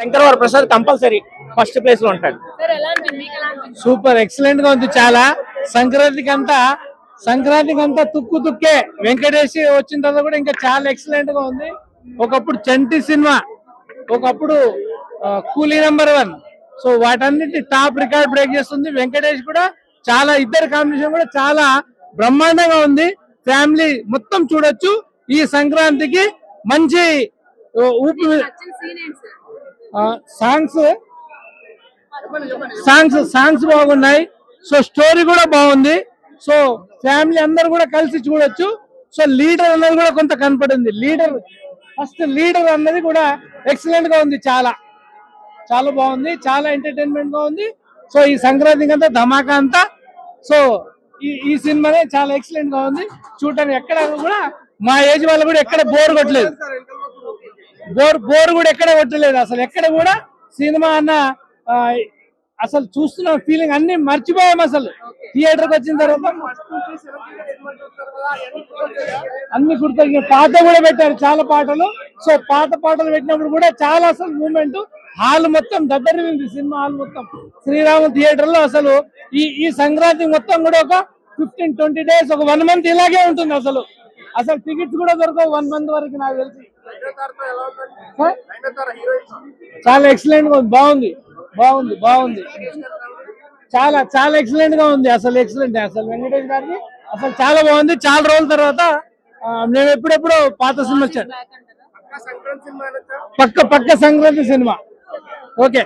Shankaravara Prasad compulsory first place లో ఉంటాడు. Super excellent గా ఉంది. చాలా సంక్రాంతికి అంతా తుక్కు తుక్కే. వెంకటేష్ వచ్చిన తర్వాత కూడా ఇంకా చాలా ఎక్సలెంట్ గా ఉంది. ఒకప్పుడు చంటి సినిమా, ఒకప్పుడు కూలీ #1. సో వాటన్నిటి టాప్ రికార్డ్ బ్రేక్ చేస్తుంది. వెంకటేష్ కూడా చాలా, ఇద్దరు కాంబినేషన్ కూడా చాలా బ్రహ్మాండంగా ఉంది. ఫ్యామిలీ మొత్తం చూడొచ్చు. ఈ సంక్రాంతికి మంచి ఊపి. సాంగ్స్ బాగున్నాయి. సో స్టోరీ కూడా బాగుంది. సో ఫ్యామిలీ అందరు కూడా కలిసి చూడొచ్చు. సో లీడర్ అన్నది కూడా కొంత కనపడింది. ఫస్ట్ లీడర్ అన్నది కూడా ఎక్సలెంట్ గా ఉంది. చాలా చాలా బాగుంది. చాలా ఎంటర్టైన్మెంట్ గా ఉంది. సో ఈ సంక్రాంతికి అంతా ధమాకా అంతా. సో ఈ సినిమానే చాలా ఎక్సలెంట్ గా ఉంది. చూడటానికి ఎక్కడ కూడా మా ఏజ్ వాళ్ళు కూడా ఎక్కడ బోర్ కొట్టలేదు. బోర్ కూడా ఎక్కడ కొట్టలేదు. అసలు ఎక్కడ కూడా సినిమా అన్న అసలు చూస్తున్న ఫీలింగ్ అన్ని మర్చిపోయాం. అసలు థియేటర్కి వచ్చిన తర్వాత అన్ని గుర్తు. పాట కూడా పెట్టారు, చాలా పాటలు. సో పాత పాటలు పెట్టినప్పుడు కూడా చాలా అసలు మూమెంట్. హాల్ మొత్తం దద్దరిల్లింది. సినిమా హాల్ మొత్తం శ్రీరామ థియేటర్ లో. అసలు ఈ సంక్రాంతి మొత్తం కూడా ఒక 15-20 days, ఒక 1 month ఇలాగే ఉంటుంది. అసలు టికెట్స్ కూడా దొరకవు 1 month వరకు నాకు తెలిసి. చాలా ఎక్సలెంట్ గా ఉంది. బాగుంది. చాలా చాలా ఎక్సలెంట్ గా ఉంది. అసలు ఎక్సలెంట్. అసలు వెంకటేష్ గారికి అసలు చాలా బాగుంది. చాలా రోజుల తర్వాత మేము ఎప్పుడెప్పుడు పాత సినిమా వచ్చాను. పక్క సంక్రాంతి సినిమా. ఓకే.